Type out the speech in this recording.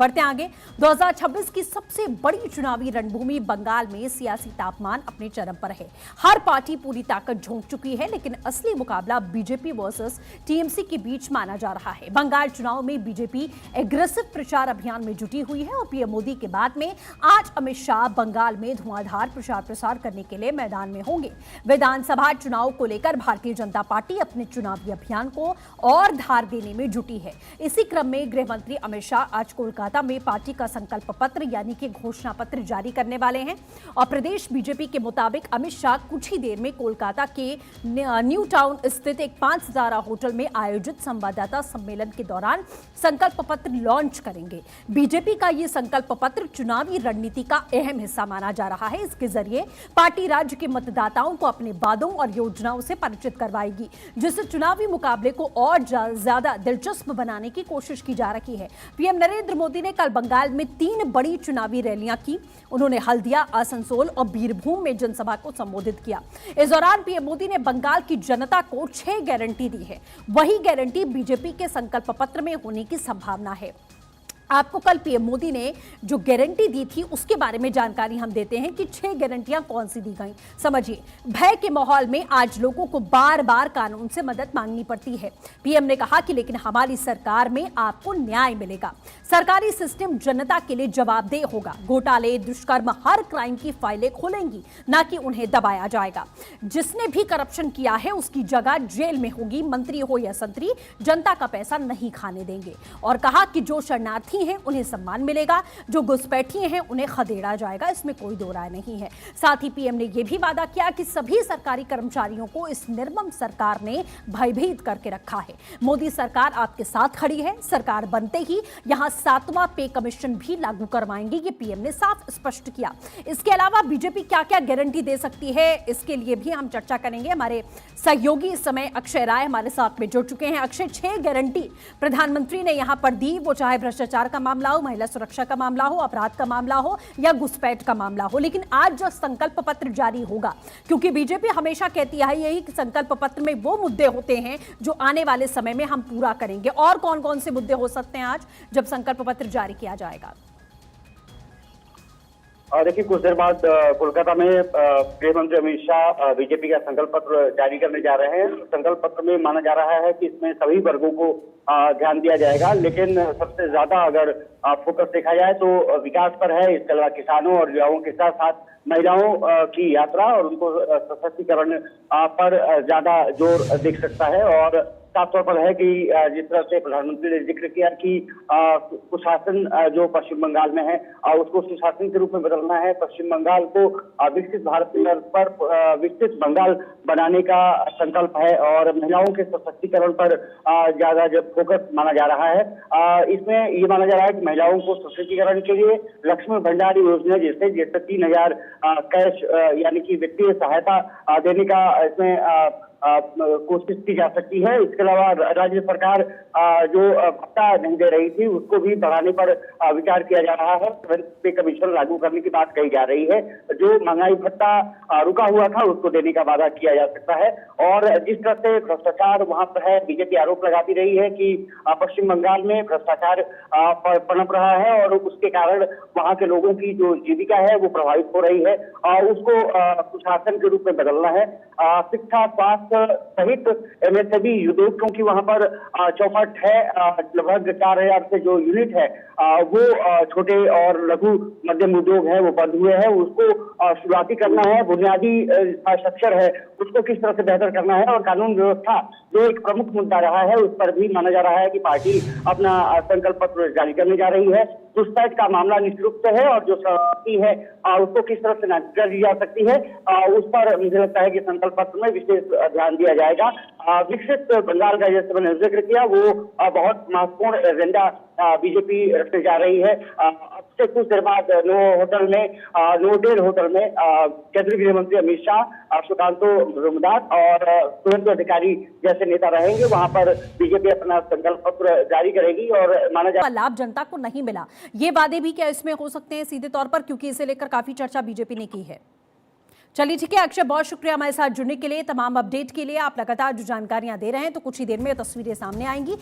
बढ़ते आगे 2026 की सबसे बड़ी चुनावी रणभूमि बंगाल में सियासी तापमान अपने चरम पर है। हर पार्टी पूरी ताकत झोंक चुकी है, लेकिन असली मुकाबला बीजेपी वर्सेस टीएमसी के बीच माना जा रहा है। बंगाल चुनाव में बीजेपी एग्रेसिव प्रचार अभियान में जुटी हुई है और पीएम मोदी के बाद में आज अमित शाह बंगाल में धुआंधार प्रचार प्रसार करने के लिए मैदान में होंगे। विधानसभा चुनाव को लेकर भारतीय जनता पार्टी अपने चुनावी अभियान को और धार देने में जुटी है। इसी क्रम में गृह मंत्री अमित शाह आज कोलकाता में पार्टी का संकल्प पत्र यानी कि घोषणा पत्र जारी करने वाले हैं और प्रदेश बीजेपी के मुताबिक अमित शाह कुछ ही देर में कोलकाता के न्यू टाउन स्थित एक 5 सितारा होटल में आयोजित संवाददाता सम्मेलन के दौरान संकल्प पत्र लॉन्च करेंगे। बीजेपी का यह संकल्प पत्र चुनावी रणनीति का अहम हिस्सा माना जा रहा है। इसके जरिए पार्टी राज्य के मतदाताओं को अपने वादों और योजनाओं से परिचित करवाएगी, जिससे चुनावी मुकाबले को और ज्यादा दिलचस्प बनाने की कोशिश की जा रही है। पीएम नरेंद्र मोदी ने कल बंगाल में 3 बड़ी चुनावी रैलियां की। उन्होंने हल्दिया, आसनसोल और बीरभूम में जनसभा को संबोधित किया। इस दौरान पीएम मोदी ने बंगाल की जनता को 6 गारंटी दी है। वही गारंटी बीजेपी के संकल्प पत्र में होने की संभावना है। आपको कल पीएम मोदी ने जो गारंटी दी थी उसके बारे में जानकारी हम देते हैं कि 6 गारंटियां कौन सी दी गई। समझिए, भय के माहौल में आज लोगों को बार बार कानून से मदद मांगनी पड़ती है। पीएम ने कहा कि लेकिन हमारी सरकार में आपको न्याय मिलेगा। सरकारी सिस्टम जनता के लिए जवाबदेह होगा। घोटाले, दुष्कर्म, हर क्राइम की फाइलें खुलेंगी, ना कि उन्हें दबाया जाएगा। जिसने भी करप्शन किया है उसकी जगह जेल में होगी। मंत्री हो या संतरी, जनता का पैसा नहीं खाने देंगे। और कहा कि जो शरणार्थी हैं उन्हें सम्मान मिलेगा, जो घुसपैठिए हैं उन्हें खदेड़ा जाएगा। इसमें कोई दो राय नहीं है। साथ ही पीएम ने यह भी वादा किया कि सभी सरकारी कर्मचारियों को इस निर्मम सरकार ने भयभीत करके रखा है। मोदी सरकार आपके साथ खड़ी है। सरकार बनते ही यहां 7वां पे कमीशन भी लागू करवाएंगे, ये पीएम ने साफ स्पष्ट किया। इसके अलावा बीजेपी क्या क्या गारंटी दे सकती है, इसके लिए भी हम चर्चा करेंगे। हमारे सहयोगी इस समय अक्षय राय हमारे साथ में जुड़ चुके हैं। अक्षय, 6 गारंटी प्रधानमंत्री ने यहां पर दी, वो चाहे भ्रष्टाचार का मामला हो, महिला सुरक्षा का मामला हो, अपराध का मामला हो या घुसपैठ का मामला हो। लेकिन आज जो संकल्प पत्र जारी होगा, क्योंकि बीजेपी हमेशा कहती है यही कि संकल्प पत्र में वो मुद्दे होते हैं जो आने वाले समय में हम पूरा करेंगे। और कौन कौन से मुद्दे हो सकते हैं आज जब संकल्प पत्र जारी किया जाएगा? देखिए, कुछ देर बाद कोलकाता में गृह मंत्री अमित शाह बीजेपी का संकल्प पत्र जारी करने जा रहे हैं। संकल्प पत्र में माना जा रहा है कि इसमें सभी वर्गों को ध्यान दिया जाएगा, लेकिन सबसे ज्यादा अगर फोकस देखा जाए तो विकास पर है। इसके अलावा किसानों और युवाओं के साथ साथ महिलाओं की यात्रा और उनको सशक्तिकरण पर ज्यादा जोर दिख सकता है। और साफ तौर पर है कि जिस तरह से प्रधानमंत्री ने जिक्र किया कि कुशासन जो पश्चिम बंगाल में है उसको सुशासन के रूप में बदलना है। पश्चिम बंगाल को विकसित भारत के तर्ज पर विकसित बंगाल बनाने का संकल्प है और महिलाओं के सशक्तिकरण पर ज्यादा फोकस माना जा रहा है। इसमें ये माना जा रहा है कि महिलाओं को सशक्तिकरण के लिए लक्ष्मी भंडार योजना जैसे 3000 कैश यानी कि वित्तीय सहायता देने का इसमें कोशिश की जा सकती है। इसके अलावा राज्य सरकार जो भत्ता नहीं दे रही थी उसको भी बढ़ाने पर विचार किया जा रहा है। पे कमीशन लागू करने की बात कही जा रही है। जो महंगाई भत्ता रुका हुआ था उसको देने का वादा किया जा सकता है। और जिस तरह से भ्रष्टाचार वहां पर है, बीजेपी आरोप लगाती रही है कि पश्चिम बंगाल में भ्रष्टाचार पनप रहा है और उसके कारण वहां के लोगों की जो जीविका है वो प्रभावित हो रही है और उसको सुशासन के रूप में बदलना है। शिक्षा, स्वास्थ्य सहित एमएसएमई उद्योग, क्योंकि वहां पर चौपट है, लगभग 4000 से जो यूनिट है वो छोटे और लघु मध्यम उद्योग है वो बंद हुए हैं। उसको शुरुआती करना है। बुनियादी इंफ्रास्ट्रक्चर है उसको किस तरह से बेहतर करना है और कानून व्यवस्था जो एक प्रमुख मुद्दा रहा है उस पर भी माना जा रहा है कि पार्टी अपना संकल्प पत्र जारी करने जा रही है। घुसपैठ का मामला निश्चित रूप से है और जो शरणार्थी है उसको किस तरह से नागरिकता दी जा सकती है उस पर मुझे लगता है कि संकल्प पत्र में विशेष ध्यान दिया जाएगा। विकसित बंगाल का जैसे मैंने जिक्र किया वो बहुत महत्वपूर्ण एजेंडा बीजेपी रखने जा रही है। अब से कुछ देर बाद नोटेल होटल में केंद्रीय गृह मंत्री अमित शाह, सुकांतो मजूमदार और सुवेंदु अधिकारी जैसे नेता रहेंगे। वहां पर बीजेपी अपना संकल्प पत्र जारी करेगी और माना जा लाभ जनता को नहीं मिला, ये वादे भी क्या इसमें हो सकते हैं सीधे तौर पर, क्योंकि इसे लेकर काफी चर्चा बीजेपी ने की है। चलिए ठीक है अक्षय, बहुत शुक्रिया हमारे साथ जुड़ने के लिए। तमाम अपडेट के लिए आप लगातार जो जानकारियां दे रहे हैं, तो कुछ ही देर में तस्वीरें सामने आएंगी।